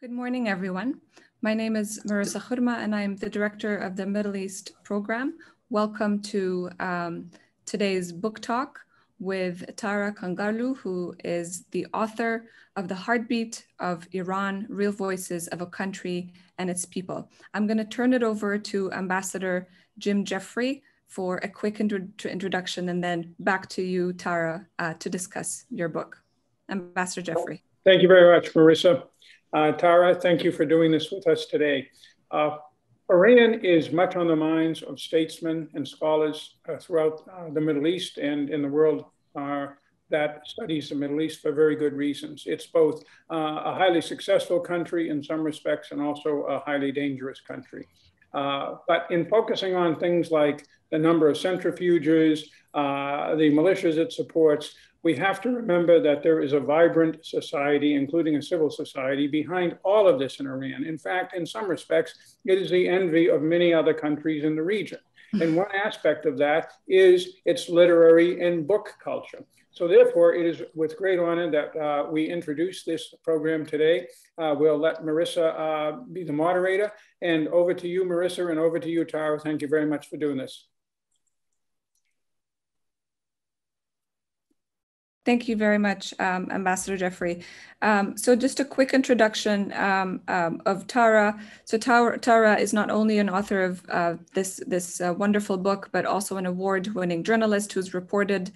Good morning, everyone. My name is Marissa Khurma, and I am the director of the Middle East program. Welcome to today's book talk with Tara Kangarlu, who is the author of The Heartbeat of Iran, Real Voices of a Country and Its People. I'm going to turn it over to Ambassador Jim Jeffrey for a quick introduction, and then back to you, Tara, to discuss your book. Ambassador Jeffrey. Thank you very much, Marissa. Tara, thank you for doing this with us today. Iran is much on the minds of statesmen and scholars throughout the Middle East and in the world that studies the Middle East for very good reasons. It's both a highly successful country in some respects and also a highly dangerous country. But in focusing on things like the number of centrifuges, the militias it supports, we have to remember that there is a vibrant society, including a civil society, behind all of this in Iran. In fact, in some respects, it is the envy of many other countries in the region. And one aspect of that is its literary and book culture. So therefore, it is with great honor that we introduce this program today. We'll let Marissa be the moderator. And over to you, Marissa, and over to you, Tara. Thank you very much for doing this. Thank you very much, Ambassador Jeffrey. So just a quick introduction of Tara. So Tara is not only an author of this wonderful book, but also an award-winning journalist who's reported,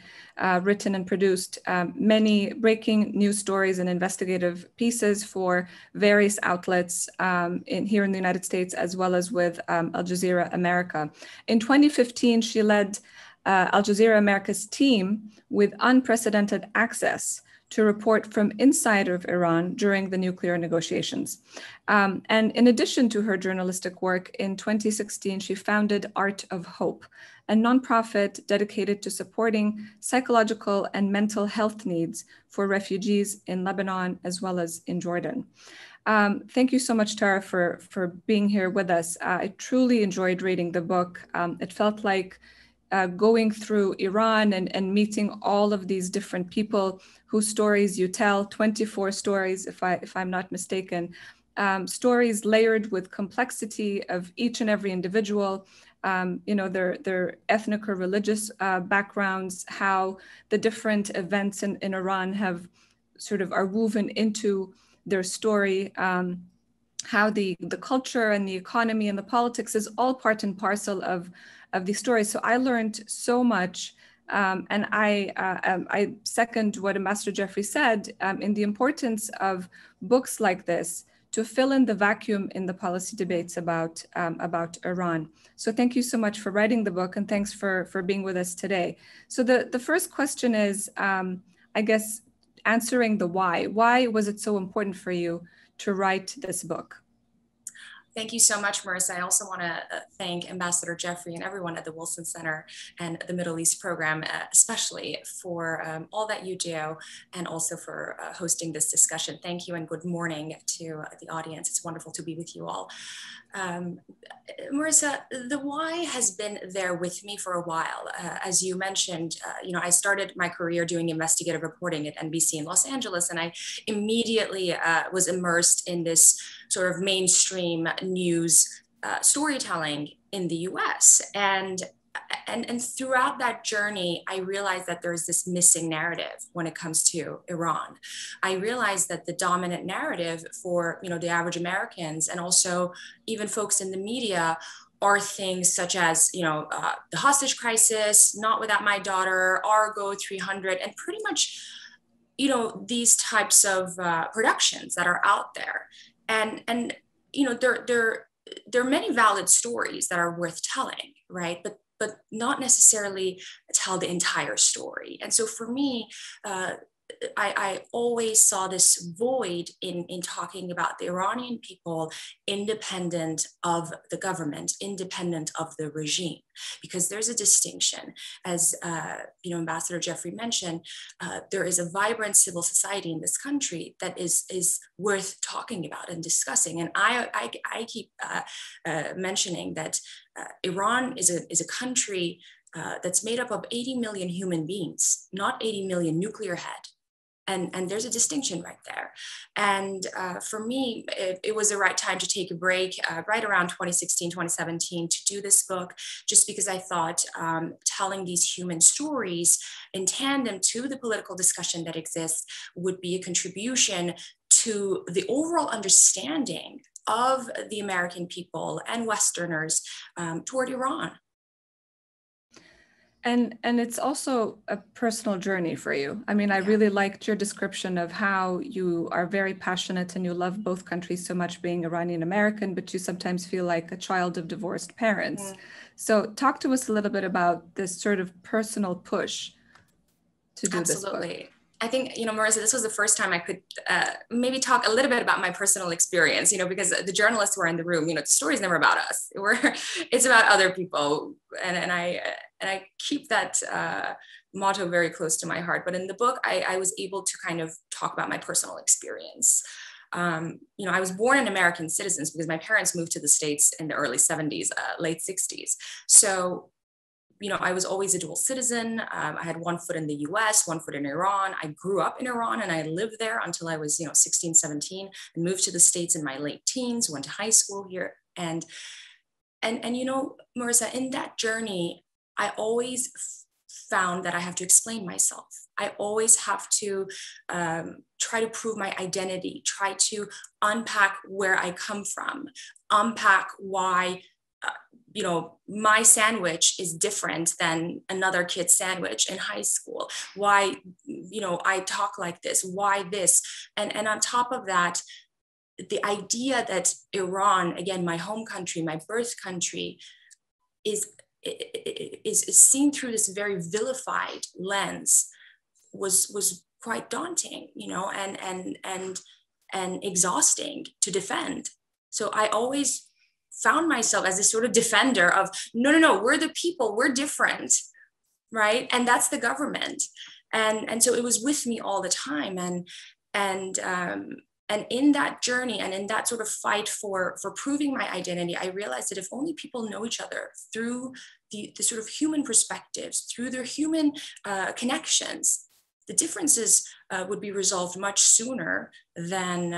written and produced many breaking news stories and investigative pieces for various outlets here in the United States, as well as with Al Jazeera America. In 2015, she led Al Jazeera America's team with unprecedented access to report from inside of Iran during the nuclear negotiations. And in addition to her journalistic work, in 2016, she founded Art of Hope, a nonprofit dedicated to supporting psychological and mental health needs for refugees in Lebanon as well as in Jordan. Thank you so much, Tara, for being here with us. I truly enjoyed reading the book. It felt like going through Iran and meeting all of these different people whose stories you tell, 24 stories, if I'm not mistaken, stories layered with complexity of each and every individual, their ethnic or religious backgrounds, how the different events in Iran have sort of are woven into their story, how the culture and the economy and the politics is all part and parcel of these stories. So I learned so much, and I second what Ambassador Jeffrey said in the importance of books like this to fill in the vacuum in the policy debates about Iran. So thank you so much for writing the book, and thanks for being with us today. So the first question is, I guess, answering the why. Why was it so important for you to write this book? Thank you so much, Marissa. I also want to thank Ambassador Jeffrey and everyone at the Wilson Center and the Middle East program, especially for all that you do, and also for hosting this discussion. Thank you and good morning to the audience. It's wonderful to be with you all. Marissa, the why has been there with me for a while. As you mentioned, I started my career doing investigative reporting at NBC in Los Angeles, and I immediately was immersed in this sort of mainstream news storytelling in the US. And throughout that journey, I realized that there's this missing narrative when it comes to Iran. I realized that the dominant narrative for the average Americans and also even folks in the media are things such as the hostage crisis, Not Without My Daughter, Argo 300, and pretty much these types of productions that are out there. And there are many valid stories that are worth telling, right? But not necessarily tell the entire story. And so for me, I always saw this void in talking about the Iranian people independent of the government, independent of the regime, because there's a distinction. As Ambassador Jeffrey mentioned, there is a vibrant civil society in this country that is worth talking about and discussing. And I keep mentioning that Iran is a country that's made up of 80 million human beings, not 80 million nuclear head. And there's a distinction right there. And for me, it was the right time to take a break right around 2016, 2017 to do this book, just because I thought telling these human stories in tandem to the political discussion that exists would be a contribution to the overall understanding of the American people and Westerners toward Iran. And it's also a personal journey for you. I mean, I really liked your description of how you are very passionate and you love both countries so much, being Iranian American, but you sometimes feel like a child of divorced parents. So talk to us a little bit about this sort of personal push to do this book. Absolutely. I think, Marissa, this was the first time I could maybe talk a little bit about my personal experience, because the journalists were in the room, the story's never about us. It's about other people. And I keep that motto very close to my heart. But in the book, I was able to kind of talk about my personal experience. I was born an American citizen because my parents moved to the States in the early 70s, late 60s. So I was always a dual citizen. I had one foot in the US, one foot in Iran. I grew up in Iran and I lived there until I was, 16, 17, and moved to the States in my late teens, went to high school here. And Marissa, in that journey, I always found that I have to explain myself. I always have to try to prove my identity, try to unpack where I come from, unpack why my sandwich is different than another kid's sandwich in high school, why, I talk like this, why this. And on top of that, the idea that Iran, again, my home country, my birth country, is seen through this very vilified lens was quite daunting, and exhausting to defend. So I always found myself as this sort of defender of, no, we're the people, we're different, right? And that's the government. And so it was with me all the time. And in that journey and in that sort of fight for proving my identity, I realized that if only people know each other through the sort of human perspectives, through their human connections, the differences would be resolved much sooner than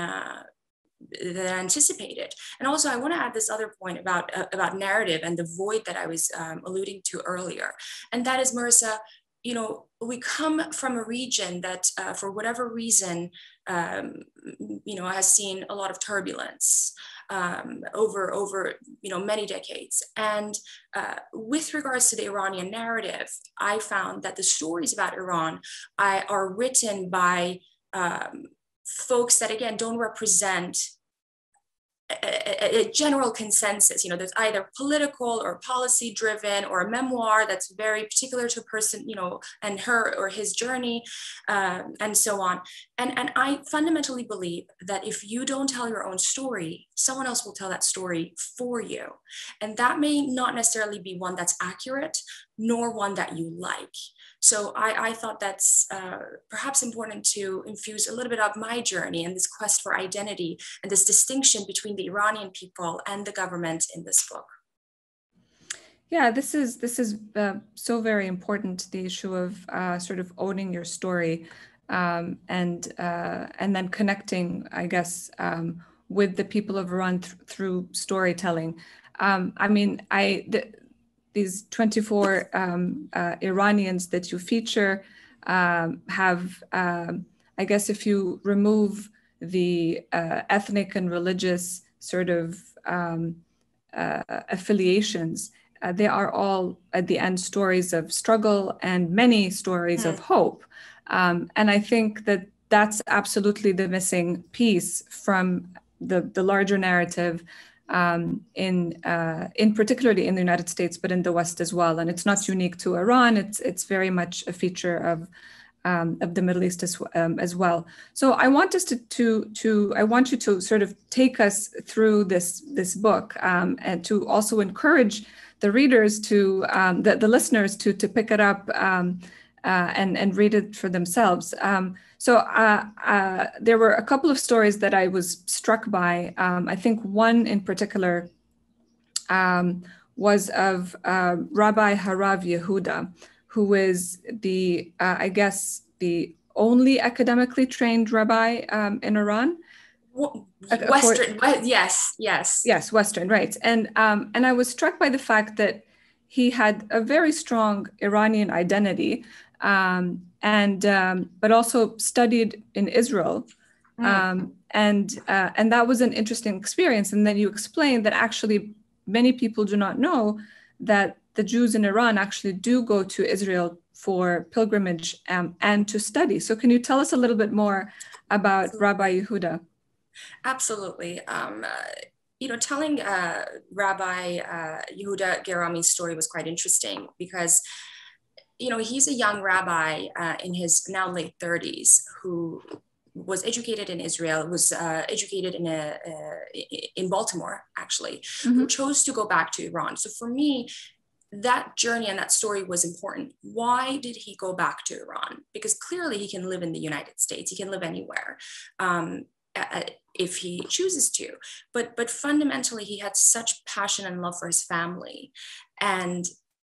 anticipated. And also, I want to add this other point about narrative and the void that I was alluding to earlier. And that is, Marissa, we come from a region that, for whatever reason, has seen a lot of turbulence over many decades. And with regards to the Iranian narrative, I found that the stories about Iran are written by folks that, again, don't represent a general consensus. There's either political or policy driven, or a memoir that's very particular to a person, and her or his journey, and so on. And I fundamentally believe that if you don't tell your own story, someone else will tell that story for you. And that may not necessarily be one that's accurate, nor one that you like. So I thought that's perhaps important to infuse a little bit of my journey and this quest for identity and this distinction between the Iranian people and the government in this book. Yeah, this is so very important, the issue of sort of owning your story, and then connecting, I guess, with the people of Iran through storytelling. These 24 Iranians that you feature have, I guess, if you remove the ethnic and religious sort of affiliations, they are all at the end stories of struggle and many stories of hope. And I think that that's absolutely the missing piece from the larger narrative, in particularly in the United States, but in the West as well. And it's not unique to Iran. It's very much a feature of the Middle East as well. So I want us I want you to sort of take us through this book, and to also encourage the readers the listeners to pick it up and read it for themselves. So there were a couple of stories that I was struck by. I think one in particular was of Rabbi Harav Yehuda, who is I guess the only academically trained rabbi in Iran. Western, yes, yes. Yes, Western, right. And I was struck by the fact that he had a very strong Iranian identity, but also studied in Israel. And that was an interesting experience. And then you explained that actually many people do not know that the Jews in Iran actually do go to Israel for pilgrimage and to study. So can you tell us a little bit more about Rabbi Yehuda? Absolutely. Telling Rabbi Yehuda Gerami's story was quite interesting because, he's a young rabbi in his now late 30s who was educated in Israel, was educated in Baltimore, actually, who chose to go back to Iran. So for me, that journey and that story was important. Why did he go back to Iran? Because clearly he can live in the United States. He can live anywhere. If he chooses to, but fundamentally he had such passion and love for his family, and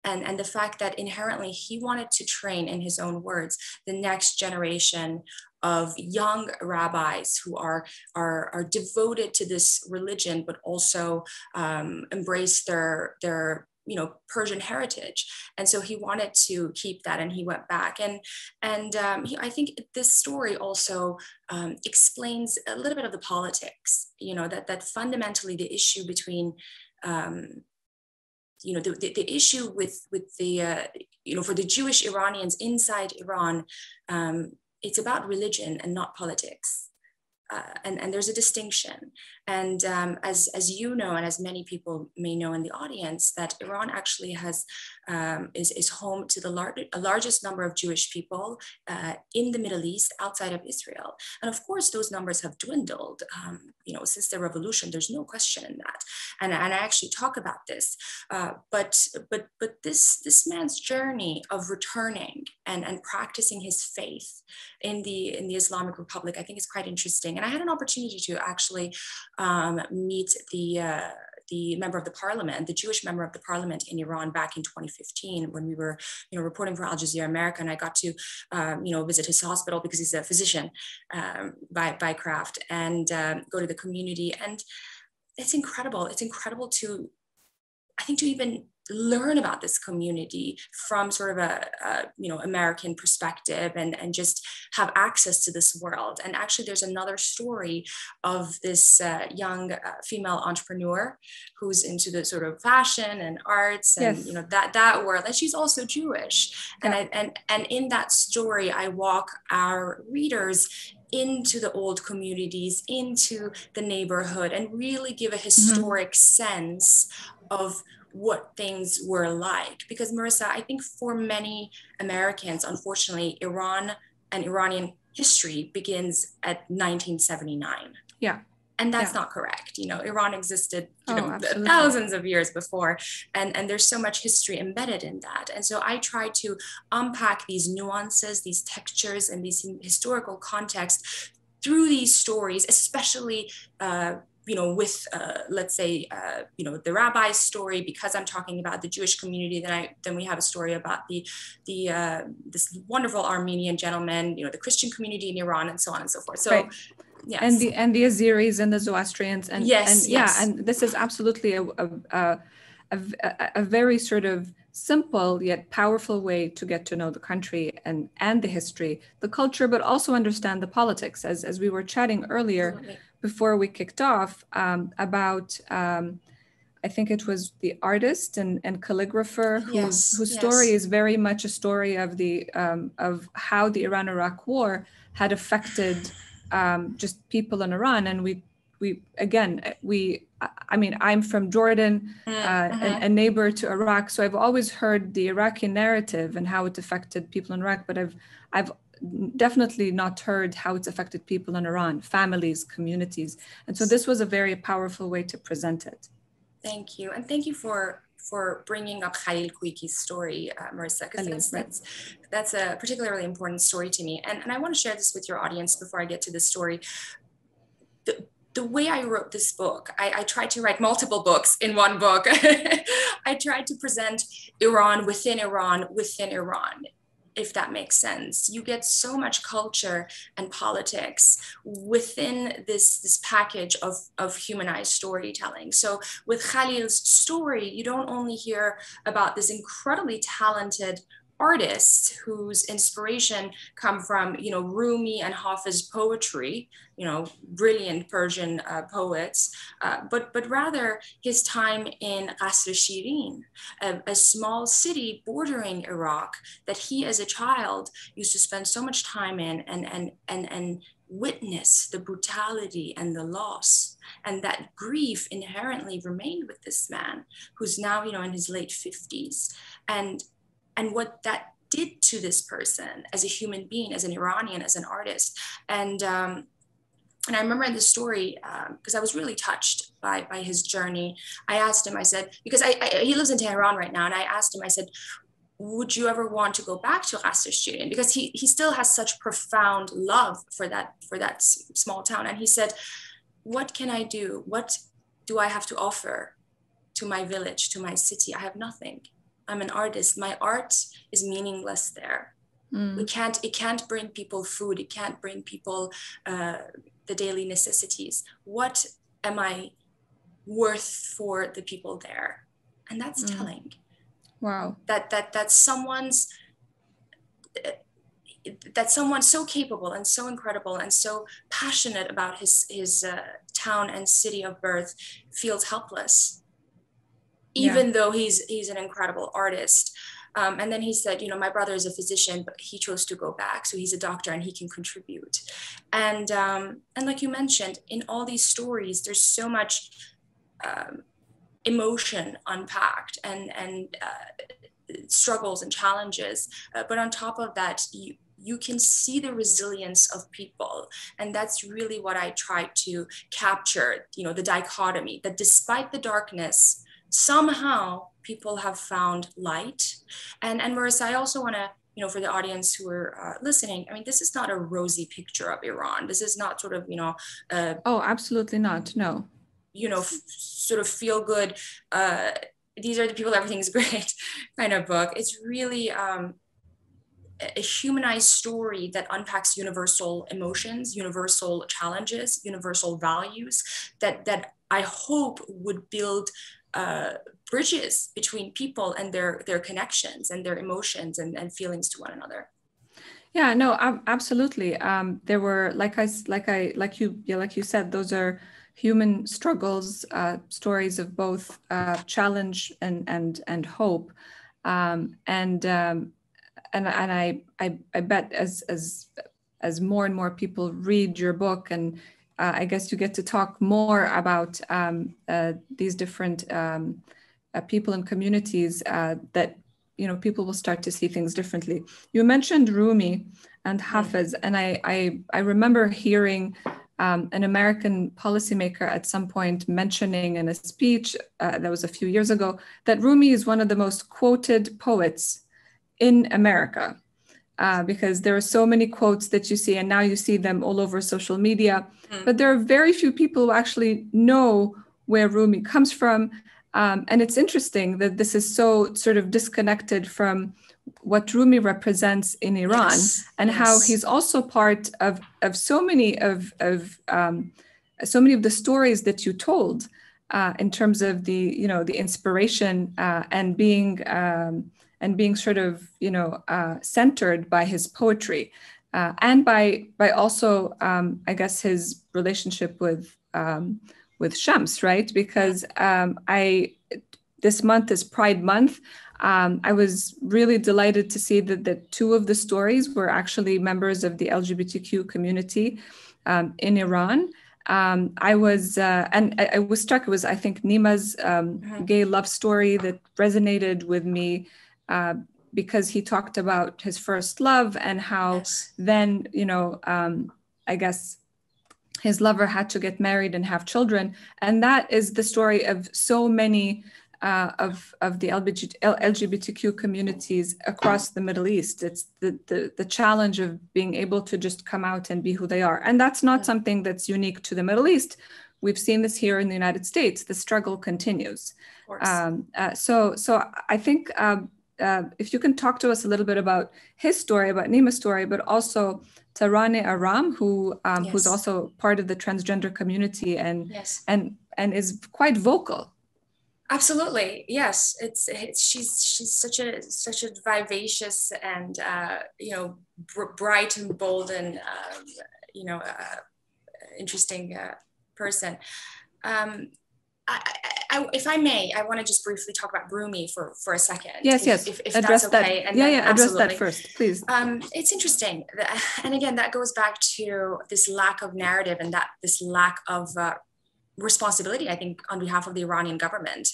the fact that inherently he wanted to train, in his own words, the next generation of young rabbis who are devoted to this religion, but also embrace their Persian heritage. And so he wanted to keep that, and he went back. And I think this story also explains a little bit of the politics, that fundamentally the issue between, the issue with the, for the Jewish Iranians inside Iran, it's about religion and not politics. And there's a distinction. And as you know, and as many people may know in the audience, that Iran actually is home to the largest number of Jewish people in the Middle East outside of Israel. And of course, those numbers have dwindled, since the revolution. There's no question in that. And I actually talk about this. But this man's journey of returning and practicing his faith in the Islamic Republic, I think is quite interesting. And I had an opportunity to actually meet the member of the parliament, the Jewish member of the parliament in Iran back in 2015 when we were, reporting for Al Jazeera America, and I got to, visit his hospital because he's a physician by craft, and go to the community. And it's incredible. It's incredible to even learn about this community from sort of a American perspective, and just have access to this world. And actually there's another story of this young female entrepreneur who's into the sort of fashion and arts and that world, and she's also Jewish. Yeah. And in that story I walk our readers into the old communities, into the neighborhood, and really give a historic sense of what things were like. Because Marissa, I think for many Americans, unfortunately, Iran and Iranian history begins at 1979. Yeah. And that's not correct. Iran existed thousands of years before, and there's so much history embedded in that. And so I try to unpack these nuances, these textures, and these historical contexts through these stories, especially with, let's say, the rabbi's story, because I'm talking about the Jewish community. Then we have a story about this wonderful Armenian gentleman, the Christian community in Iran, and so on and so forth. So, right. Yes. And the Azeris and the Zoroastrians, and and this is absolutely a very sort of simple yet powerful way to get to know the country and the history, the culture, but also understand the politics, as we were chatting earlier. Absolutely. Before we kicked off about, I think it was the artist and calligrapher whose story is very much a story of of how the Iran-Iraq War had affected just people in Iran. And I'm from Jordan, a neighbor to Iraq, so I've always heard the Iraqi narrative and how it affected people in Iraq, but I've definitely not heard how it's affected people in Iran, families, communities. And so this was a very powerful way to present it. Thank you. And thank you for bringing up Khalil Kuiki's story, Marissa, because that's a particularly important story to me. And I want to share this with your audience before I get to this story. The way I wrote this book, I tried to write multiple books in one book. I tried to present Iran within Iran, if that makes sense. You get so much culture and politics within this package of humanized storytelling. So with Khalil's story, you don't only hear about this incredibly talented artists whose inspiration come from, Rumi and Hafiz poetry, brilliant Persian poets, but rather his time in Qasr Shirin, a small city bordering Iraq that he as a child used to spend so much time in and witness the brutality and the loss. And that grief inherently remained with this man who's now, in his late 50s. And what that did to this person as a human being, as an Iranian, as an artist. And I remember in the story, because I was really touched by his journey, I asked him, I said, because he lives in Tehran right now, and I asked him, I said, would you ever want to go back to Qasr Shirin? Because he still has such profound love for that small town. And he said, what can I do? What do I have to offer to my village, to my city? I have nothing. I'm an artist. My art is meaningless there. It can't bring people food. It can't bring people the daily necessities. What am I worth for the people there? And that's telling. Wow. That someone's so capable and so incredible and so passionate about his town and city of birth feels helpless. Even though he's an incredible artist. And then he said, my brother is a physician, but he chose to go back. So he's a doctor and he can contribute. And like you mentioned, in all these stories, there's so much emotion unpacked and struggles and challenges. But on top of that, you can see the resilience of people. And that's really what I tried to capture, the dichotomy, that despite the darkness, somehow people have found light. And Marissa, I also want to, for the audience who are listening, I mean, this is not a rosy picture of Iran. This is not sort of, oh, absolutely not. No. Sort of feel good. These are the people, everything's great kind of book. It's really a humanized story that unpacks universal emotions, universal challenges, universal values that I hope would build bridges between people and their connections and their emotions and feelings to one another. Yeah, no, absolutely. There were, like you said, those are human struggles, stories of both challenge and hope, and I bet as more and more people read your book, and I guess you get to talk more about these different people and communities that people will start to see things differently. You mentioned Rumi and Hafiz, and I remember hearing an American policymaker at some point mentioning in a speech that was a few years ago that Rumi is one of the most quoted poets in America. Because there are so many quotes that you see, and now you see them all over social media, but there are very few people who actually know where Rumi comes from. And it's interesting that this is so sort of disconnected from what Rumi represents in Iran, and how he's also part of so many of the stories that you told in terms of the the inspiration and being sort of centered by his poetry and by also I guess his relationship with Shams, right? Because this month is Pride Month. I was really delighted to see that two of the stories were actually members of the LGBTQ community in Iran. I was struck. It was, I think, Nima's gay love story that resonated with me because he talked about his first love and how then, I guess his lover had to get married and have children. And that is the story of so many of the LGBTQ communities across the Middle East. It's the challenge of being able to just come out and be who they are. And that's not something that's unique to the Middle East. We've seen this here in the United States. The struggle continues. So I think if you can talk to us a little bit about his story, about Nima's story, but also Tarane Aram, who's also part of the transgender community and is quite vocal. Absolutely, yes. She's such a vivacious and bright and bold and interesting person. If I may, I want to just briefly talk about Rumi for a second. Yes. If address that's okay. That. And address that first, please. It's interesting. And again, that goes back to this lack of narrative and this lack of responsibility, I think, on behalf of the Iranian government.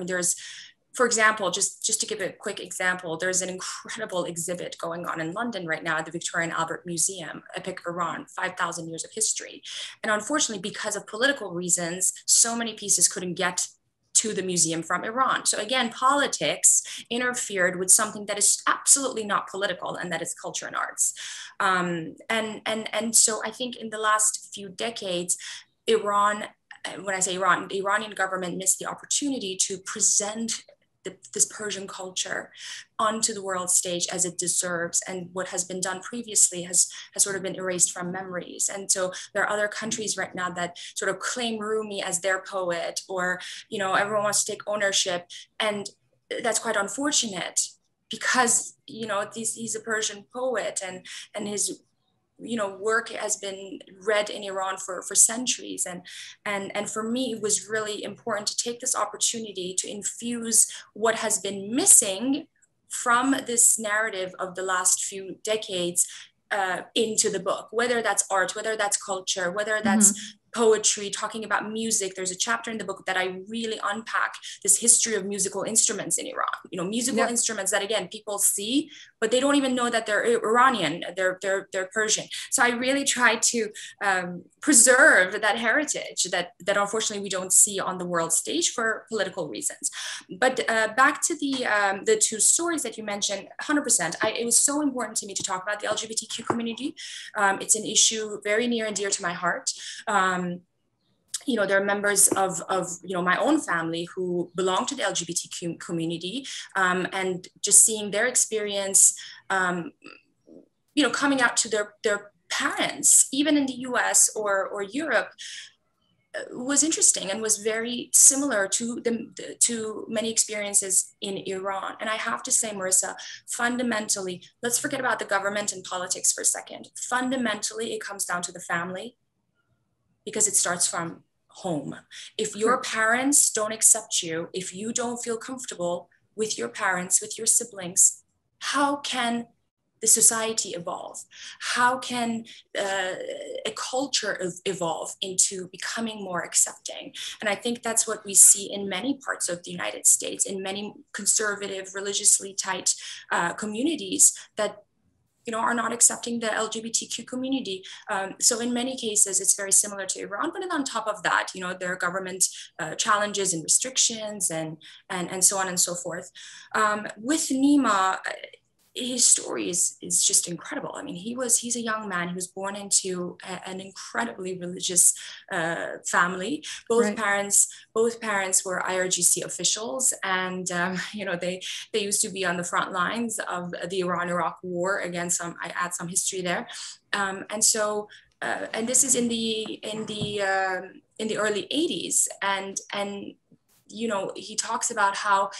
There's, for example, just to give a quick example, there's an incredible exhibit going on in London right now at the Victoria and Albert Museum, Epic Iran, 5,000 years of history. And unfortunately, because of political reasons, so many pieces couldn't get to the museum from Iran. So again, politics interfered with something that is absolutely not political, and that is culture and arts. And so I think in the last few decades, Iran, when I say Iran, the Iranian government missed the opportunity to present this Persian culture onto the world stage as it deserves, and what has been done previously has sort of been erased from memories. And so there are other countries right now that sort of claim Rumi as their poet, or everyone wants to take ownership, and that's quite unfortunate, because he's a Persian poet, and his work has been read in Iran for centuries. And for me, it was really important to take this opportunity to infuse what has been missing from this narrative of the last few decades into the book, whether that's art, whether that's culture, whether that's poetry, talking about music. There's a chapter in the book that I really unpack this history of musical instruments in Iran. Musical instruments that, again, people see, but they don't even know that they're Iranian, they're Persian. So I really try to preserve that heritage that unfortunately we don't see on the world stage for political reasons. But back to the two stories that you mentioned, 100%. It was so important to me to talk about the LGBTQ community. It's an issue very near and dear to my heart. There are members of my own family who belong to the LGBTQ community, and just seeing their experience, coming out to their parents, even in the US or Europe, was interesting and was very similar to many experiences in Iran. And I have to say, Marissa, fundamentally, let's forget about the government and politics for a second. Fundamentally, it comes down to the family, because it starts from home. If your parents don't accept you, if you don't feel comfortable with your parents, with your siblings, how can the society evolve? How can a culture evolve into becoming more accepting? And I think that's what we see in many parts of the United States, in many conservative, religiously tight communities that are not accepting the LGBTQ community. So in many cases, it's very similar to Iran. But then on top of that, there are government challenges and restrictions and so on and so forth. With Nima, his story is just incredible. I mean, he's a young man who was born into an incredibly religious family. Both parents were IRGC officials, and they used to be on the front lines of the Iran-Iraq war. Again, I add some history there, and so and this is in the early 80s, and he talks about how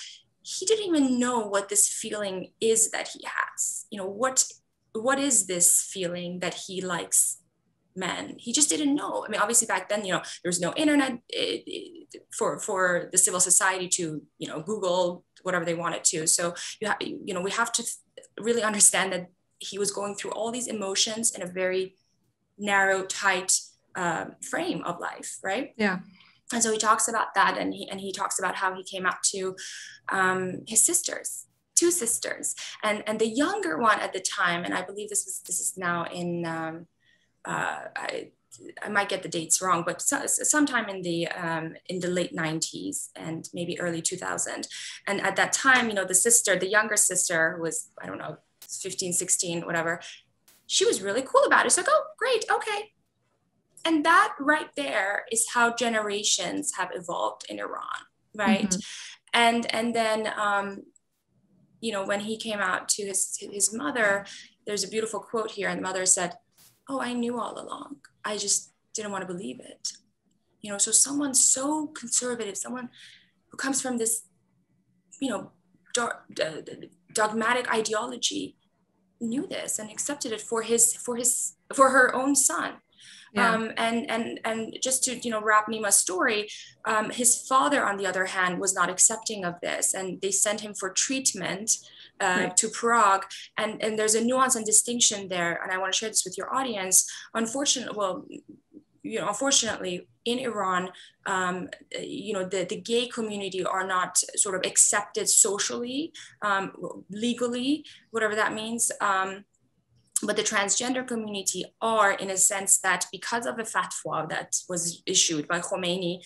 he didn't even know what this feeling is that he has. What is this feeling that he likes men? He just didn't know. I mean, obviously back then, there was no internet for the civil society to, Google whatever they wanted to. So we have to really understand that he was going through all these emotions in a very narrow, tight frame of life, right? Yeah. And so he talks about that, and he talks about how he came out to his sisters, two sisters, and the younger one at the time, and I believe this is now in I might get the dates wrong, but sometime in the late 90s and maybe early 2000. And at that time, the younger sister, who was, I don't know, 15, 16, whatever, she was really cool about it. It's like, oh, great, okay. And that right there is how generations have evolved in Iran, right? And then when he came out to his mother, there's a beautiful quote here, and the mother said, "Oh, I knew all along. I just didn't want to believe it." So someone so conservative, someone who comes from this, dogmatic ideology, knew this and accepted it for her own son. Yeah. And just to wrap Nima's story, his father, on the other hand, was not accepting of this, and they sent him for treatment right. to Prague. And there's a nuance and distinction there, and I want to share this with your audience. Unfortunately, in Iran, the gay community are not sort of accepted socially, legally, whatever that means. But the transgender community are, in a sense, that because of a fatwa that was issued by Khomeini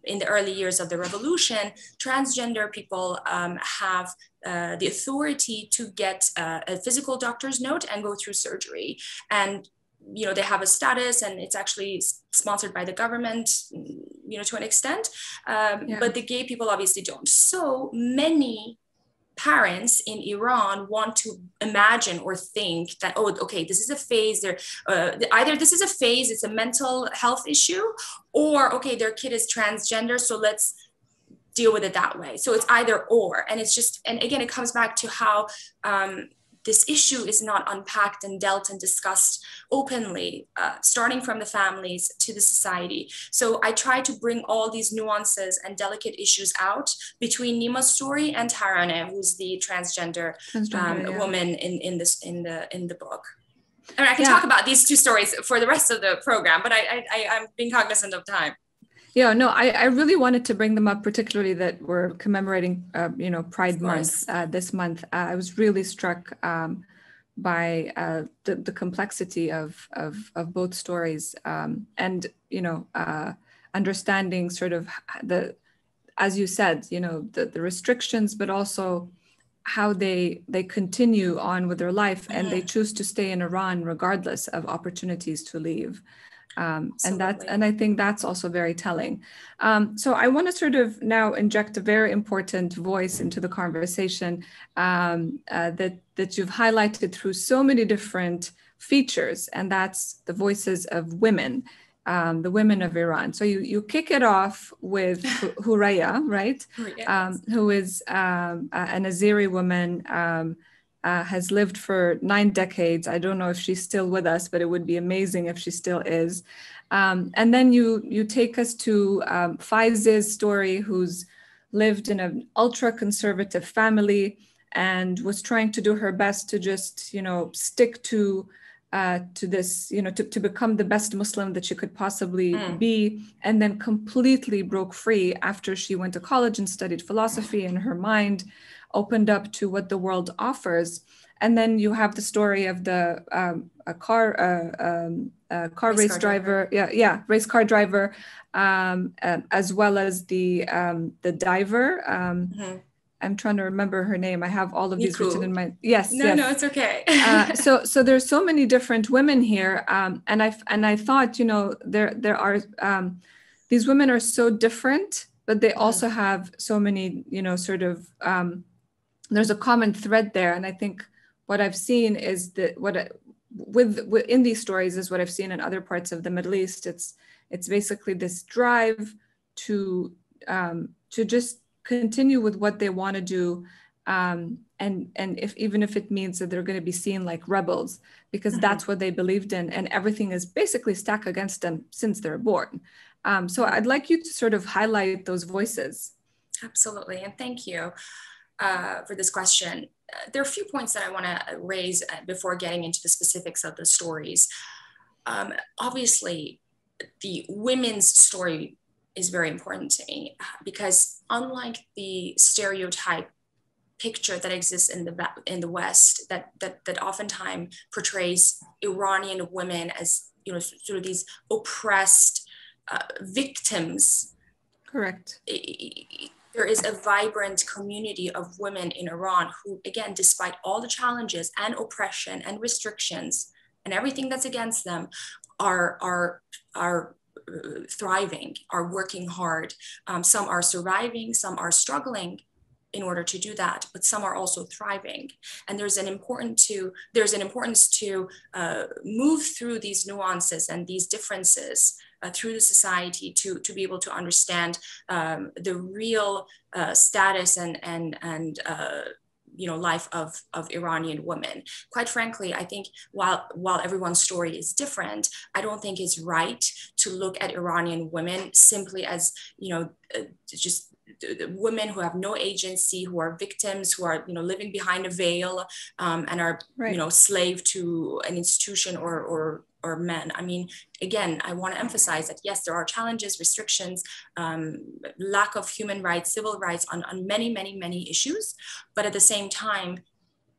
in the early years of the revolution, transgender people have the authority to get a physical doctor's note and go through surgery. And they have a status, and it's actually sponsored by the government, to an extent. But the gay people obviously don't. So many parents in Iran want to imagine or think that, oh, okay, this is a phase. Either this is a phase, it's a mental health issue, or okay, their kid is transgender, so let's deal with it that way. So it's either or, and it's just, and again, it comes back to how this issue is not unpacked and dealt and discussed openly, starting from the families to the society. So I try to bring all these nuances and delicate issues out between Nima's story and Taraneh, who's the transgender woman in the book. I mean, I can talk about these two stories for the rest of the program, but I'm being cognizant of time. Yeah, no, I really wanted to bring them up, particularly that we're commemorating, Pride Month this month. I was really struck by the complexity of both stories, and understanding sort of as you said, the restrictions, but also how they continue on with their life, and they choose to stay in Iran regardless of opportunities to leave. And I think that's also very telling. So I want to sort of now inject a very important voice into the conversation that you've highlighted through so many different features, and that's the voices of women, the women of Iran. So you kick it off with Huraya, right? Yes. Who is an Azeri woman, has lived for 9 decades. I don't know if she's still with us, but it would be amazing if she still is. And then you take us to Faiz's story, who's lived in an ultra-conservative family and was trying to do her best to just, stick to this, to become the best Muslim that she could possibly be, and then completely broke free after she went to college and studied philosophy, and her mind opened up to what the world offers. And then you have the story of the race car driver, as well as the diver. I'm trying to remember her name. I have all of these written in my No, it's okay. So there's so many different women here, and I thought, there are these women are so different, but they also have so many, sort of. There's a common thread there, and I think what I've seen is that in these stories is what I've seen in other parts of the Middle East. It's basically this drive to just continue with what they want to do, and even if it means that they're going to be seen like rebels, because that's what they believed in, and everything is basically stacked against them since they're born. So I'd like you to sort of highlight those voices. Absolutely, and thank you for this question. There are a few points that I want to raise before getting into the specifics of the stories. Obviously, the women's story is very important to me, because unlike the stereotype picture that exists in the West, that oftentimes portrays Iranian women as sort of these oppressed victims. Correct. There is a vibrant community of women in Iran who, again, despite all the challenges and oppression and restrictions and everything that's against them, are thriving, are working hard. Some are surviving, some are struggling, in order to do that, but some are also thriving. And there's an importance to move through these nuances and these differences through the society to be able to understand the real status and life of Iranian women. Quite frankly, I think while everyone's story is different, I don't think it's right to look at Iranian women simply as just women who have no agency, who are victims, who are living behind a veil, and are right. slave to an institution or men. I mean, again, I want to emphasize that yes, there are challenges, restrictions, lack of human rights, civil rights on many issues, but at the same time,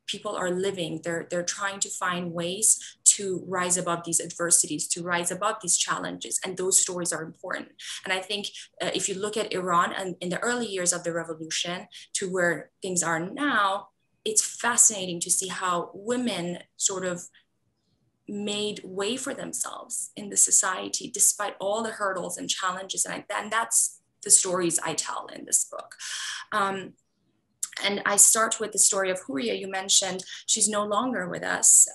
people are living. They're trying to find ways to rise above these adversities, to rise above these challenges, and those stories are important. And I think if you look at Iran and in the early years of the revolution to where things are now, it's fascinating to see how women sort of made way for themselves in the society despite all the hurdles and challenges, and that's the stories I tell in this book. And I start with the story of Huria. You mentioned she's no longer with us.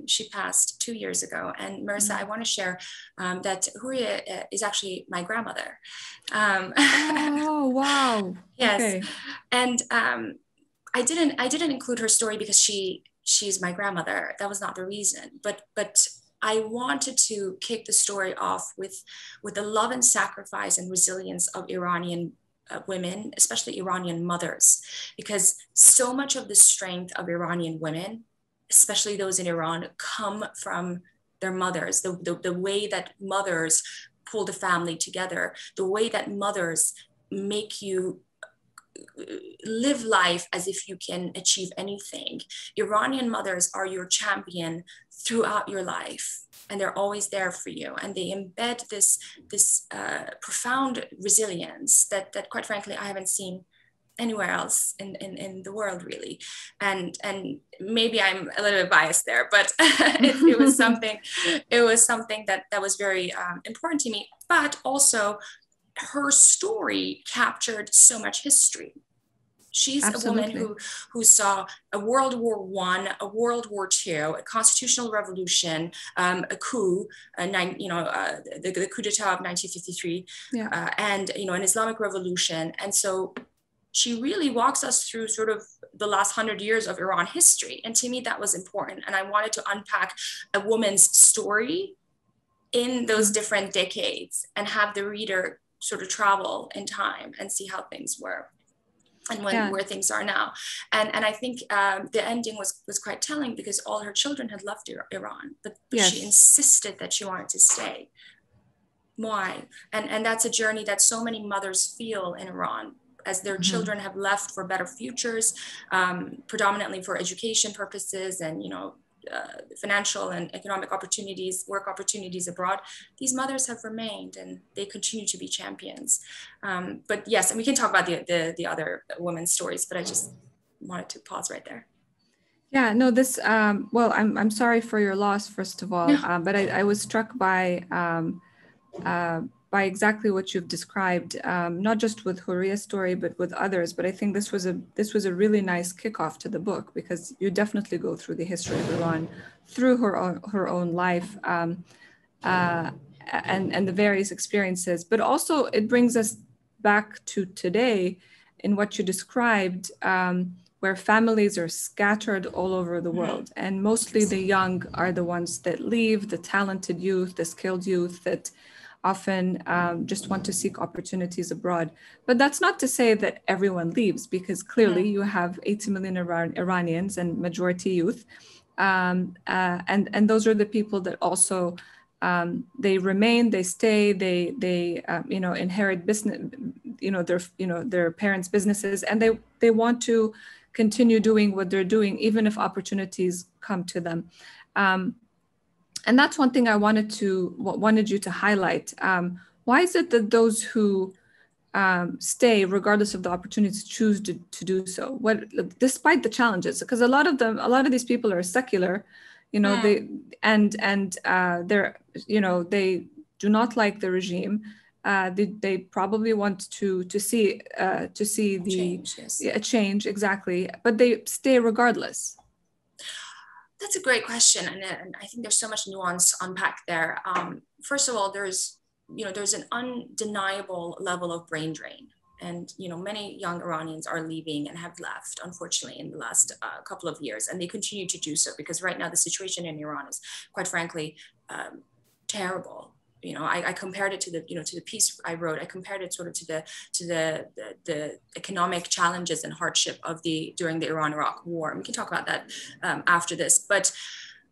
She passed 2 years ago. And Marissa, I want to share that Huria is actually my grandmother. Oh, wow. Yes. Okay. And I didn't include her story because she's my grandmother. That was not the reason. But I wanted to kick the story off with the love and sacrifice and resilience of Iranian women, especially Iranian mothers, because so much of the strength of Iranian women, especially those in Iran, come from their mothers, the way that mothers pull the family together, the way that mothers make you live life as if you can achieve anything. Iranian mothers are your champion throughout your life, and they're always there for you, and they embed this profound resilience that quite frankly I haven't seen anywhere else in the world, really. And maybe I'm a little bit biased there, but it was something that was very important to me. But also her story captured so much history. She's Absolutely. a woman who saw a World War I, a World War II, a constitutional revolution, a coup, the coup d'etat of 1953, Yeah. and an Islamic revolution. And so she really walks us through sort of the last 100 years of Iran history. And to me, that was important. And I wanted to unpack a woman's story in those different decades and have the reader sort of travel in time and see how things were and where things are now. And I think the ending was quite telling because all her children had left Iran, but Yes. she insisted that she wanted to stay. Why? And that's a journey that so many mothers feel in Iran as their children have left for better futures, predominantly for education purposes and, financial and economic opportunities, work opportunities abroad. These mothers have remained and they continue to be champions. But yes, and we can talk about the other women's stories, but I just wanted to pause right there. Yeah, no, this, well, I'm sorry for your loss, first of all, but I was struck by exactly what you've described, not just with Huria's story, but with others. But I think this was a really nice kickoff to the book because you definitely go through the history of Iran through her own life and the various experiences. But also it brings us back to today in what you described, where families are scattered all over the world. And mostly the young are the ones that leave, the talented youth, the skilled youth that often just want to seek opportunities abroad. But that's not to say that everyone leaves, because clearly you have 80 million Iranians and majority youth. And those are the people that also, they remain, they stay, they inherit business, their parents' businesses, and they want to continue doing what they're doing, even if opportunities come to them. And that's one thing I wanted you to highlight. Why is it that those who stay, regardless of the opportunities, choose to do so? Despite the challenges, because a lot of these people are secular, they do not like the regime, they probably want to see the change, yes. a change, exactly, but they stay regardless. That's a great question, and I think there's so much nuance unpacked there. First of all, there's an undeniable level of brain drain. And many young Iranians are leaving and have left, unfortunately, in the last couple of years, and they continue to do so because right now the situation in Iran is, quite frankly, terrible. I compared it to the piece I wrote. I compared it sort of to the economic challenges and hardship during the Iran-Iraq war. And we can talk about that after this. But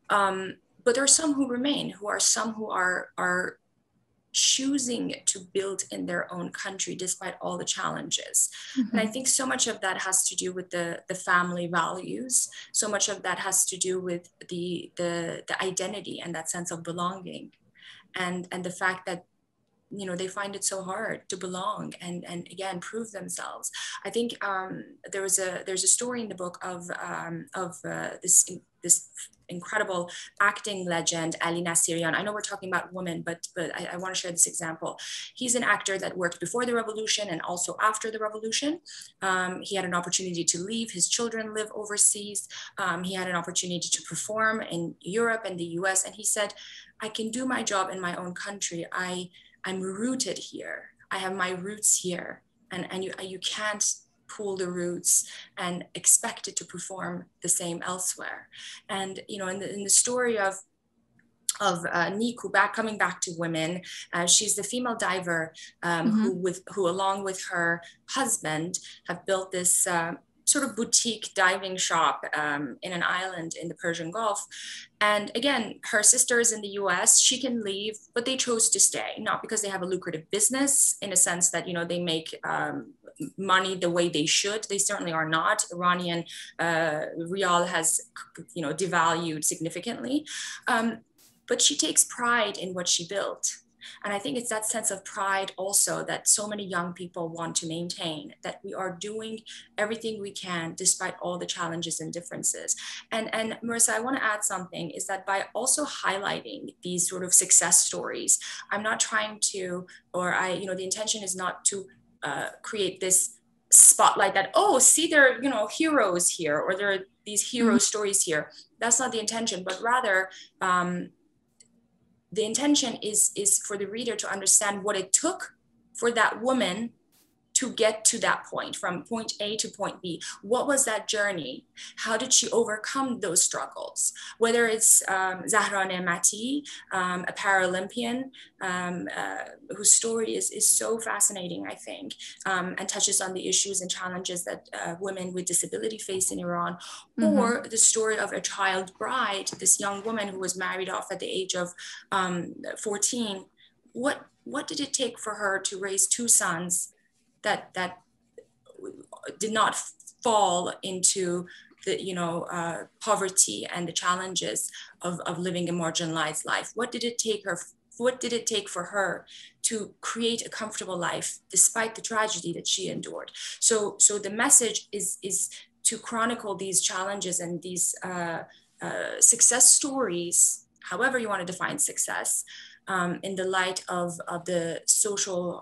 there are some who remain, who are choosing to build in their own country despite all the challenges. Mm-hmm. And I think so much of that has to do with the family values. So much of that has to do with the identity and that sense of belonging, and the fact that they find it so hard to belong and again prove themselves. I think there's a story in the book of this incredible acting legend, Ali Nasirian. I know we're talking about women, but I want to share this example. He's an actor that worked before the revolution and also after the revolution. He had an opportunity to leave. His children live overseas. He had an opportunity to perform in Europe and the US. And he said, I can do my job in my own country. I'm rooted here. I have my roots here. And you can't pull the roots and expect it to perform the same elsewhere. And in the story of Niku, coming back to women, she's the female diver who along with her husband have built this sort of boutique diving shop in an island in the Persian Gulf. And again, her sister is in the US, she can leave, but they chose to stay, not because they have a lucrative business in a sense that, they make money the way they should. They certainly are not. Iranian rial has, devalued significantly. But she takes pride in what she built. And I think it's that sense of pride also that so many young people want to maintain, that we are doing everything we can despite all the challenges and differences. And Marissa, I want to add something, is that by also highlighting these sort of success stories, I'm not trying to, the intention is not to create this spotlight that, oh, see, there are, heroes here, or there are these hero stories here. That's not the intention, but rather, the intention is for the reader to understand what it took for that woman to get to that point, from point A to point B. What was that journey? How did she overcome those struggles? Whether it's Zahra Nemati, a Paralympian, whose story is so fascinating, I think, and touches on the issues and challenges that women with disability face in Iran, or the story of a child bride, this young woman who was married off at the age of 14. What did it take for her to raise two sons that did not fall into the poverty and the challenges of living a marginalized life? What did it take for her to create a comfortable life despite the tragedy that she endured? So the message is to chronicle these challenges and these success stories, however you want to define success, in the light of the social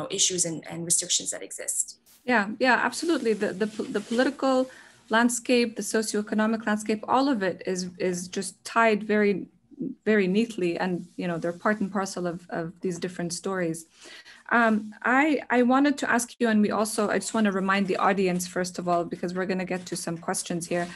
issues and restrictions that exist. Yeah, absolutely. The political landscape, the socioeconomic landscape, all of it is just tied very, very neatly, and they're part and parcel of these different stories. I wanted to ask you, and I just want to remind the audience, first of all, because we're going to get to some questions here,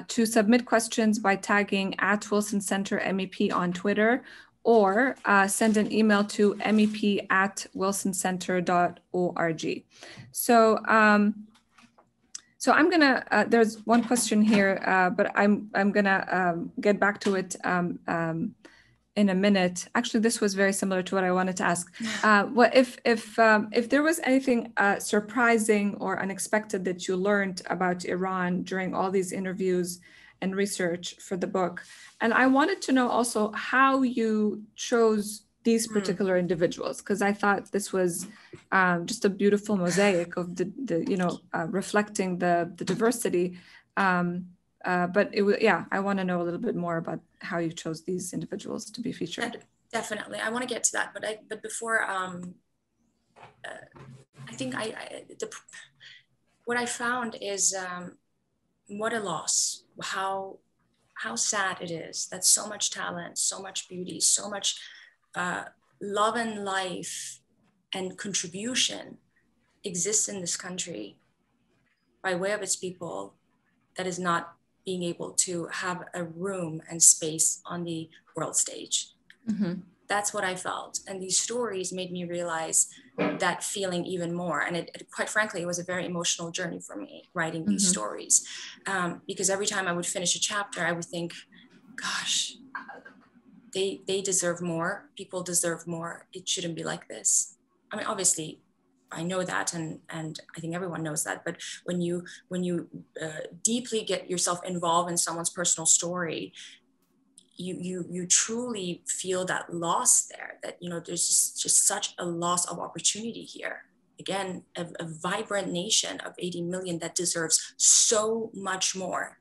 to submit questions by tagging @WilsonCenterMEP on Twitter, or send an email to mep@wilsoncenter.org. So I'm gonna. There's one question here, but I'm gonna get back to it in a minute. Actually, this was very similar to what I wanted to ask. What if there was anything surprising or unexpected that you learned about Iran during all these interviews and research for the book? And I wanted to know also how you chose these particular individuals, because I thought this was just a beautiful mosaic of the reflecting the diversity. But I want to know a little bit more about how you chose these individuals to be featured. Definitely, I want to get to that, but before, I think what I found is what a loss. How sad it is that so much talent, so much beauty, so much love and life and contribution exists in this country by way of its people that is not being able to have a room and space on the world stage. Mm-hmm. That's what I felt. And these stories made me realize that feeling even more. And it quite frankly, it was a very emotional journey for me writing these mm-hmm. stories. Because every time I would finish a chapter, I would think, gosh, they deserve more. People deserve more. It shouldn't be like this. I mean, obviously, I know that, and I think everyone knows that. But when you deeply get yourself involved in someone's personal story, you truly feel that loss there. That there's just such a loss of opportunity here. Again, a vibrant nation of 80 million that deserves so much more,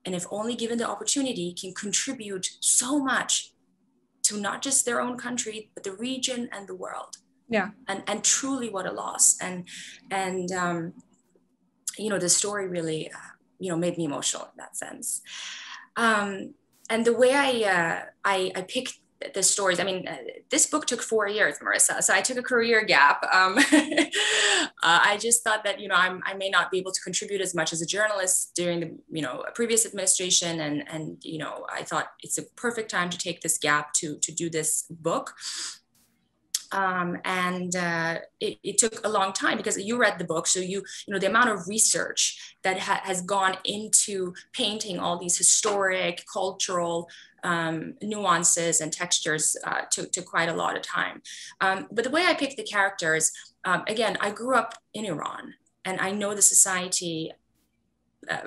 and if only given the opportunity, can contribute so much to not just their own country, but the region and the world. Yeah. And truly what a loss. And the story really, made me emotional in that sense. And the way I picked the stories, I mean, this book took 4 years, Marissa, so I took a career gap. I just thought that, I may not be able to contribute as much as a journalist during the, previous administration. And I thought it's a perfect time to take this gap to do this book. It took a long time because you read the book. So the amount of research that has gone into painting all these historic, cultural nuances and textures took quite a lot of time. But the way I picked the characters, again, I grew up in Iran and I know the society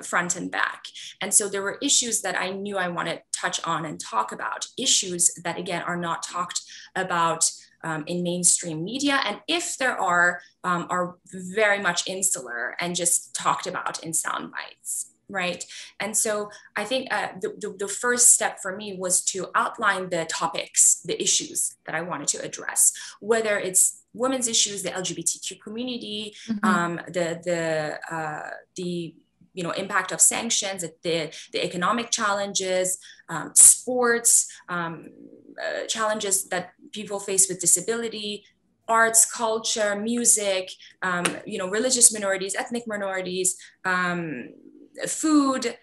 front and back. And so there were issues that I knew I wanted to touch on and talk about, issues that, again, are not talked about in mainstream media, and if there are very much insular and just talked about in sound bites, right? And so I think the first step for me was to outline the topics, the issues that I wanted to address, whether it's women's issues, the LGBTQ community, mm-hmm. The impact of sanctions, the economic challenges, sports, challenges that people face with disability, arts, culture, music, religious minorities, ethnic minorities, food,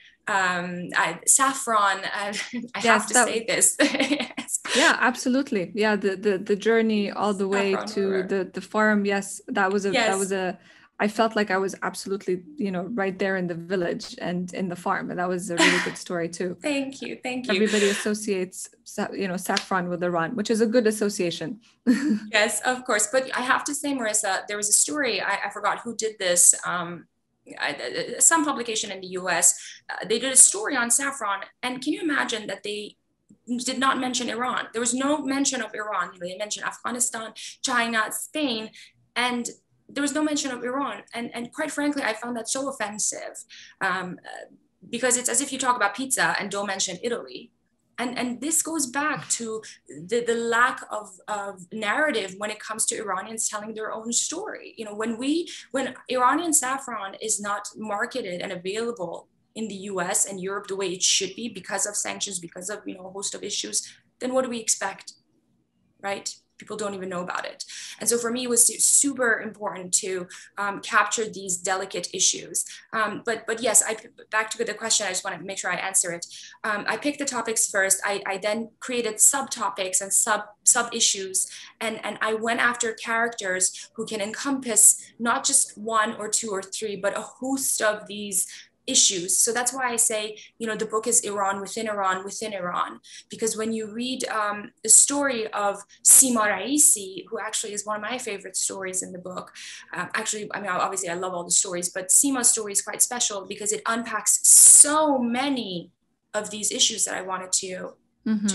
saffron. I have to say this. Yes. Yeah, absolutely. Yeah, the journey all the way to the farm. Yes, that was a. I felt like I was absolutely, right there in the village and in the farm. And that was a really good story too. Thank you. Everybody associates, saffron with Iran, which is a good association. Yes, of course. But I have to say, Marissa, there was a story, I forgot who did this, some publication in the US. They did a story on saffron. And can you imagine that they did not mention Iran? There was no mention of Iran. They mentioned Afghanistan, China, Spain, and there was no mention of Iran. And quite frankly, I found that so offensive because it's as if you talk about pizza and don't mention Italy. And this goes back to the lack of narrative when it comes to Iranians telling their own story. When Iranian saffron is not marketed and available in the US and Europe the way it should be because of sanctions, because of, a host of issues, then what do we expect, right? People don't even know about it. And so for me, it was super important to capture these delicate issues. But yes, back to the question, I just want to make sure I answer it. I picked the topics first. I then created subtopics and sub issues. And I went after characters who can encompass not just 1 or 2 or 3, but a host of these issues. So that's why I say, the book is Iran within Iran within Iran, because when you read the story of Sima Raisi, who actually is one of my favorite stories in the book, obviously I love all the stories, but Sima's story is quite special because it unpacks so many of these issues that I wanted to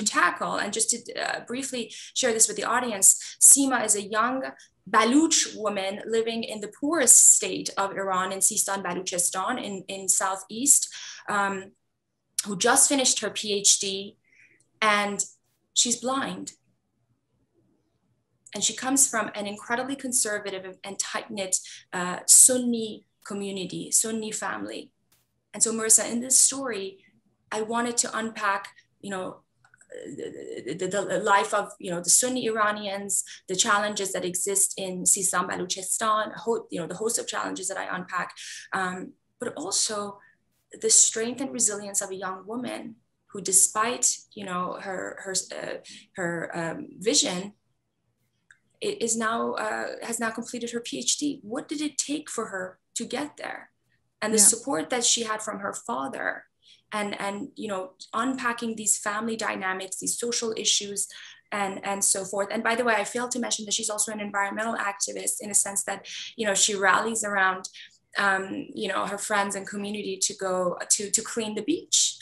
tackle. And just to briefly share this with the audience, Sima is a young Baluch woman living in the poorest state of Iran, in Sistan, Baluchistan, in southeast, who just finished her PhD. And she's blind. And she comes from an incredibly conservative and tight-knit Sunni community, Sunni family. And so Marissa, in this story, I wanted to unpack, the life of, the Sunni Iranians, the challenges that exist in Sistan, Baluchistan, the host of challenges that I unpack, but also the strength and resilience of a young woman who, despite, her vision, has now completed her PhD. What did it take for her to get there? And the support that she had from her father, and unpacking these family dynamics, these social issues, and so forth. And by the way, I failed to mention that she's also an environmental activist, in a sense that, she rallies around, her friends and community to go to clean the beach.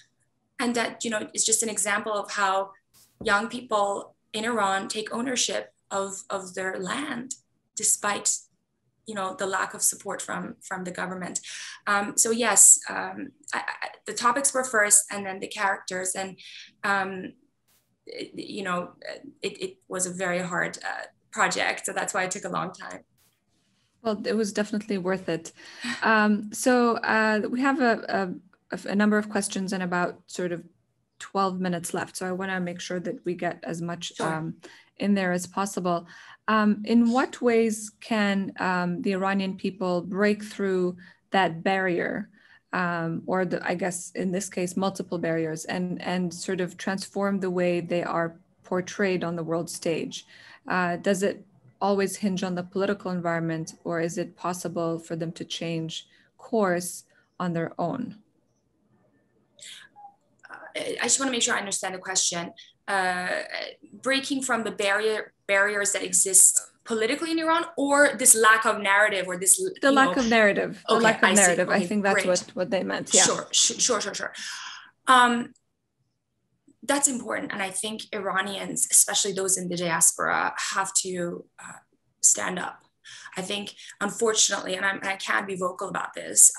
And that, is just an example of how young people in Iran take ownership of their land, despite the lack of support from the government. So yes, the topics were first, and then the characters, and it was a very hard project, so that's why it took a long time. Well, it was definitely worth it. So we have a number of questions and about sort of 12 minutes left. So I want to make sure that we get as much in there as possible. In what ways can the Iranian people break through that barrier, or I guess in this case, multiple barriers, and sort of transform the way they are portrayed on the world stage? Does it always hinge on the political environment, or is it possible for them to change course on their own? I just want to make sure I understand the question. Breaking from the barriers that exist politically in Iran, or this lack of narrative, or this lack of narrative. The lack of narrative. Okay, I think that's what they meant. Yeah. Sure. That's important, and I think Iranians, especially those in the diaspora, have to stand up. I think, unfortunately, and I can't be vocal about this,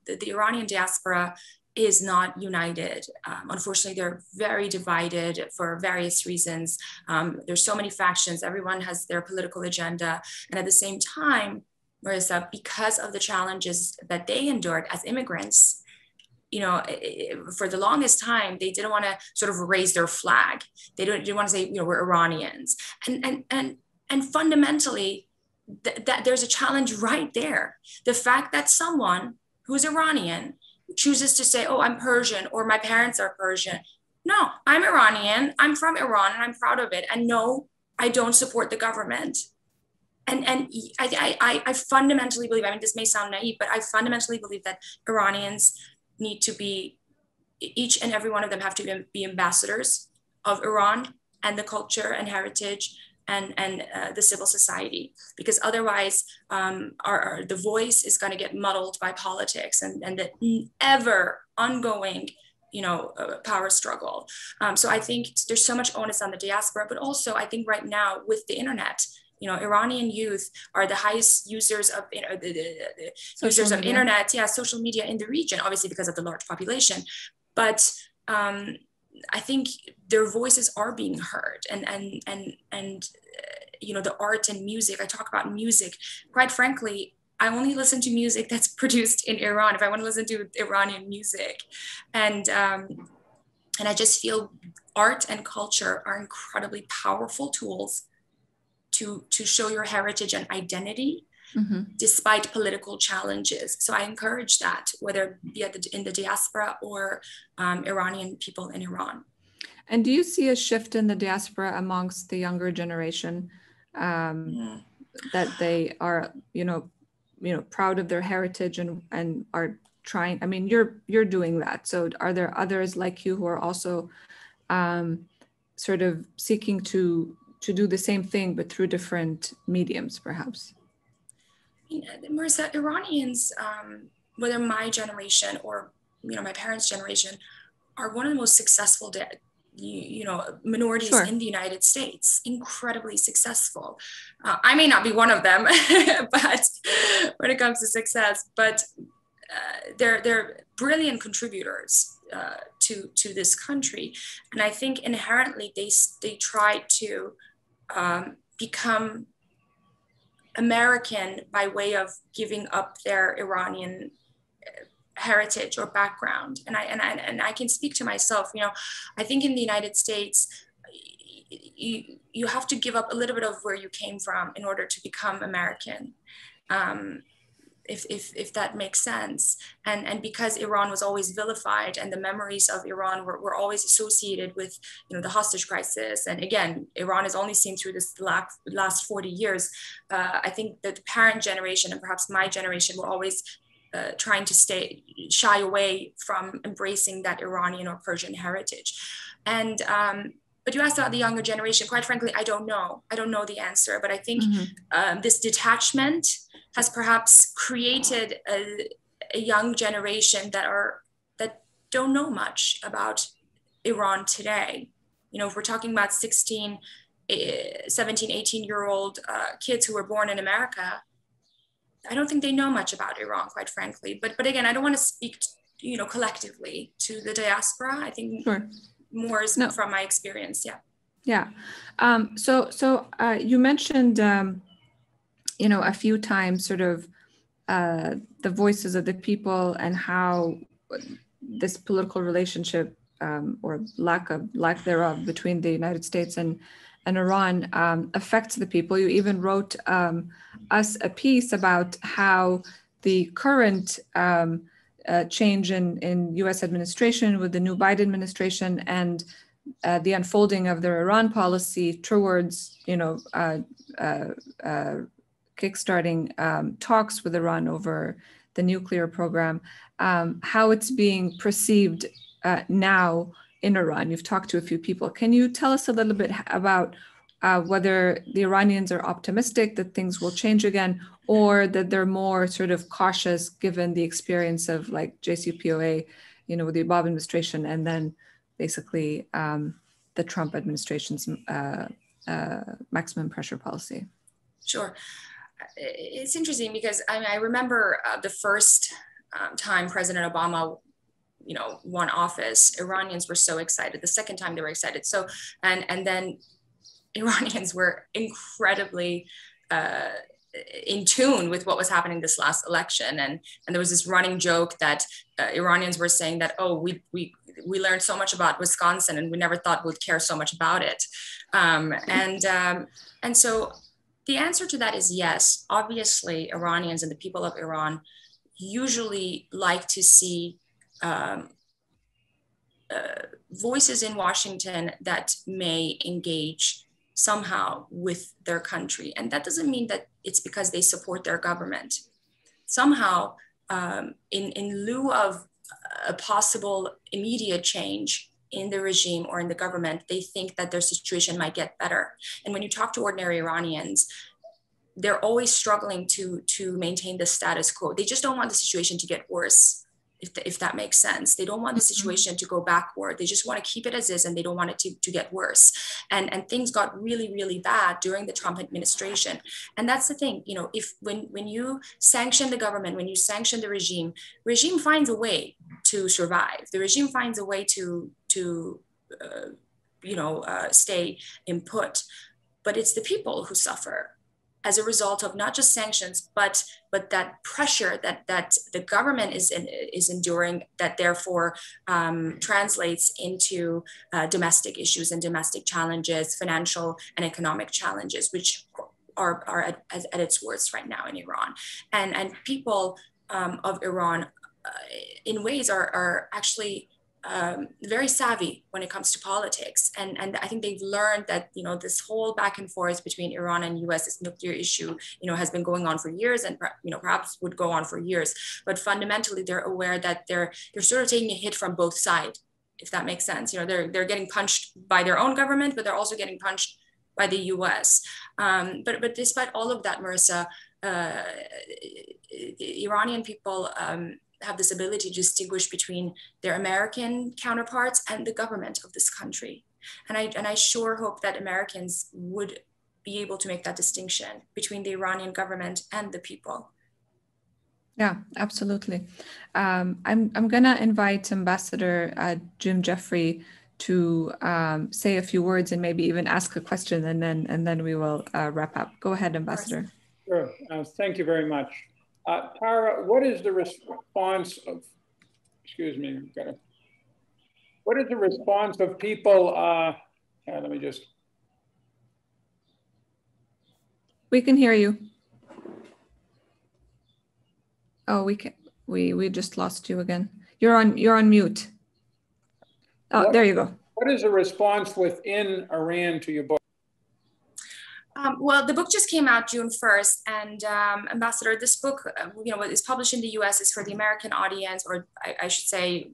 the Iranian diaspora is not united. Unfortunately, they're very divided for various reasons. There's so many factions. Everyone has their political agenda. And at the same time, Marissa, because of the challenges that they endured as immigrants, for the longest time, they didn't want to sort of raise their flag. They didn't want to say, we're Iranians. And fundamentally, that there's a challenge right there. The fact that someone who's Iranian chooses to say, oh, I'm Persian, or my parents are Persian. No, I'm Iranian. I'm from Iran, and I'm proud of it. And no, I don't support the government. And I fundamentally believe, this may sound naive, but I fundamentally believe that Iranians need to be, each and every one of them have to be ambassadors of Iran and the culture and heritage and the civil society, because otherwise the voice is going to get muddled by politics and the ever ongoing power struggle. So I think there's so much onus on the diaspora, but also I think right now with the internet, Iranian youth are the highest users of users of internet, social media in the region, obviously because of the large population. But I think their voices are being heard, and the art and music. I talk about music. Quite frankly, I only listen to music that's produced in Iran if I want to listen to Iranian music, and I just feel art and culture are incredibly powerful tools to show your heritage and identity, despite political challenges. So I encourage that, whether it be in the diaspora or Iranian people in Iran. And do you see a shift in the diaspora amongst the younger generation, that they are, proud of their heritage and are trying? I mean, you're doing that. So are there others like you who are also sort of seeking to do the same thing, but through different mediums, perhaps? Marissa, Iranians, whether my generation or my parents' generation, are one of the most successful minorities in the United States. Incredibly successful. I may not be one of them, but when it comes to success, but they're brilliant contributors. to this country. And I think inherently they try to become American by way of giving up their Iranian heritage or background. And I can speak to myself. I think in the United States, you have to give up a little bit of where you came from in order to become American. If that makes sense. And because Iran was always vilified and the memories of Iran were always associated with, the hostage crisis. And again, Iran is only seen through this last 40 years. I think that the parent generation and perhaps my generation were always trying to shy away from embracing that Iranian or Persian heritage. And, but you asked about the younger generation. Quite frankly, I don't know. I don't know the answer, but I think this detachment has perhaps created a young generation that don't know much about Iran today. If we're talking about 16, 17, 18-year-old kids who were born in America, I don't think they know much about Iran, quite frankly. But again, I don't want to speak, collectively to the diaspora. I think more is from my experience. Yeah. Yeah. So you mentioned, a few times sort of the voices of the people and how this political relationship or lack thereof between the United States and Iran affects the people. You even wrote us a piece about how the current change in U.S. administration with the new Biden administration and the unfolding of their Iran policy towards, kickstarting talks with Iran over the nuclear program, how it's being perceived now in Iran. You've talked to a few people. Can you tell us a little bit about whether the Iranians are optimistic that things will change again, or that they're more sort of cautious given the experience of like JCPOA, with the Obama administration, and then basically the Trump administration's maximum pressure policy? Sure. It's interesting because I remember the first time President Obama, won office, Iranians were so excited. The second time they were excited. So, and then Iranians were incredibly in tune with what was happening this last election. And there was this running joke that Iranians were saying that, oh, we learned so much about Wisconsin and we never thought we'd care so much about it. And so the answer to that is yes. Obviously, Iranians and the people of Iran usually like to see voices in Washington that may engage somehow with their country. And that doesn't mean that it's because they support their government. Somehow, in lieu of a possible immediate change in the regime or in the government, they think that their situation might get better. And when you talk to ordinary Iranians, they're always struggling to maintain the status quo. They just don't want the situation to get worse, if that makes sense. They don't want the situation to go backward. They just want to keep it as is, and they don't want it to get worse. And things got really, really bad during the Trump administration. And that's the thing, if when you sanction the government, when you sanction the regime finds a way to survive. The regime finds a way to stay in put, but it's the people who suffer as a result of not just sanctions, but that pressure that the government is enduring, that therefore translates into domestic issues and domestic challenges, financial and economic challenges, which are at its worst right now in Iran. And people of Iran, in ways, are actually very savvy when it comes to politics. And I think they've learned that, this whole back and forth between Iran and US, this nuclear issue, has been going on for years and, perhaps would go on for years. But fundamentally, they're aware that they're sort of taking a hit from both sides, if that makes sense. They're getting punched by their own government, but they're also getting punched by the US. But despite all of that, Marissa, the Iranian people have this ability to distinguish between their American counterparts and the government of this country. And I sure hope that Americans would be able to make that distinction between the Iranian government and the people. Yeah, absolutely. I'm gonna invite Ambassador Jim Jeffrey to say a few words and maybe even ask a question, and then we will wrap up. Go ahead, Of course. Ambassador. Sure. Thank you very much. Tara, what is the response of, excuse me, what is the response of people? Let me just. We can hear you. Oh, we just lost you again. You're on mute. Oh, there you go. What is the response within Iran to your book? Well, the book just came out June 1st, and Ambassador, this book, what is published in the U.S. is for the American audience, or I should say,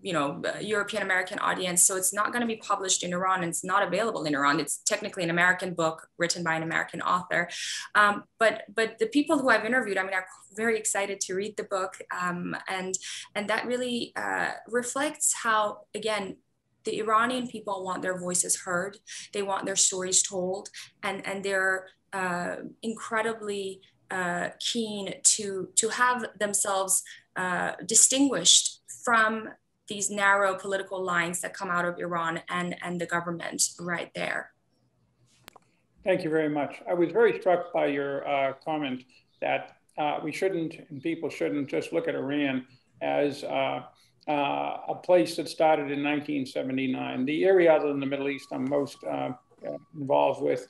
European American audience. So it's not going to be published in Iran, and it's not available in Iran. It's technically an American book written by an American author. But the people who I've interviewed, I mean, are very excited to read the book, and that really reflects how, again, the Iranian people want their voices heard. They want their stories told, and they're incredibly keen to have themselves distinguished from these narrow political lines that come out of Iran and the government right there. Thank you very much. I was very struck by your comment that we shouldn't, and people shouldn't just look at Iran as a place that started in 1979. The area other than the Middle East I'm most involved with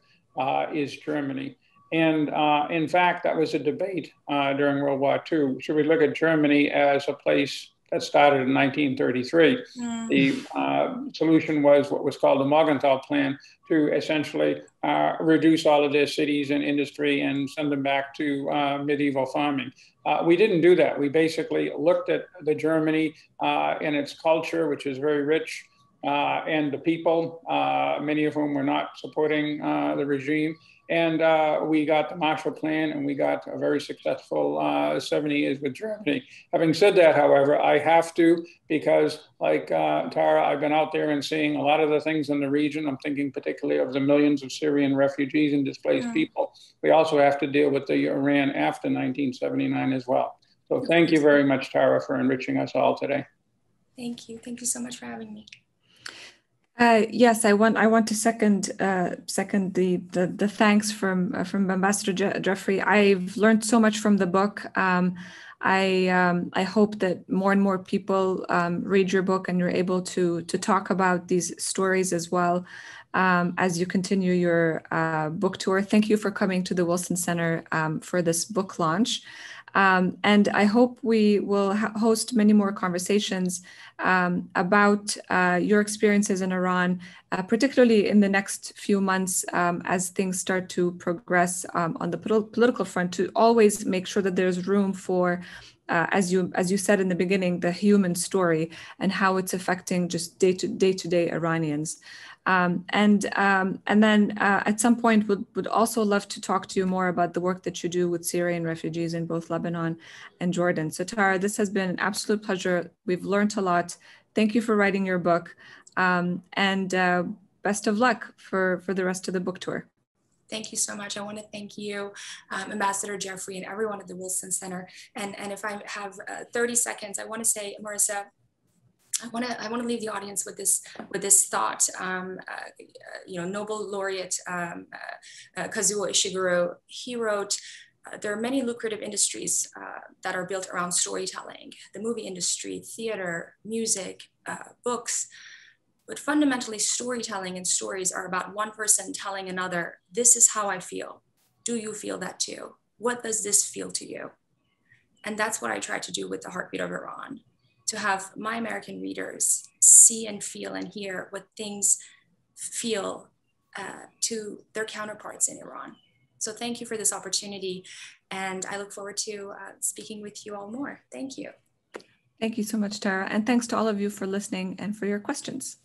is Germany. And in fact, that was a debate during World War II. Should we look at Germany as a place that started in 1933? The solution was what was called the Morgenthau Plan, to essentially reduce all of their cities and industry and send them back to medieval farming. We didn't do that. We basically looked at the Germany and its culture, which is very rich, and the people, many of whom were not supporting the regime. And we got the Marshall Plan, and we got a very successful 70 years with Germany. Having said that, however, I have to, because like Tara, I've been out there and seeing a lot of the things in the region. I'm thinking particularly of the millions of Syrian refugees and displaced people. We also have to deal with the Iran after 1979 as well. So thank you very much, Tara, for enriching us all today. Thank you. Thank you so much for having me. Yes, I want to second the thanks from Ambassador Jeffrey. I've learned so much from the book. I hope that more and more people read your book and you're able to talk about these stories as well as you continue your book tour. Thank you for coming to the Wilson Center for this book launch. And I hope we will host many more conversations about your experiences in Iran, particularly in the next few months as things start to progress on the political front, to always make sure that there's room for, as you said in the beginning, the human story and how it's affecting just day-to-day Iranians. And then at some point would also love to talk to you more about the work that you do with Syrian refugees in both Lebanon and Jordan. So Tara, this has been an absolute pleasure. We've learned a lot. Thank you for writing your book, and best of luck for the rest of the book tour. Thank you so much. I want to thank you, Ambassador Jeffrey, and everyone at the Wilson Center. And if I have 30 seconds, I want to say, Marissa, I want to leave the audience with this thought. Nobel laureate Kazuo Ishiguro, he wrote, there are many lucrative industries that are built around storytelling: the movie industry, theater, music, books. But fundamentally, storytelling and stories are about one person telling another, this is how I feel. Do you feel that too? What does this feel to you? And that's what I try to do with The Heartbeat of Iran, to have my American readers see and feel and hear what things feel to their counterparts in Iran. So thank you for this opportunity. And I look forward to speaking with you all more. Thank you. Thank you so much, Tara. And thanks to all of you for listening and for your questions.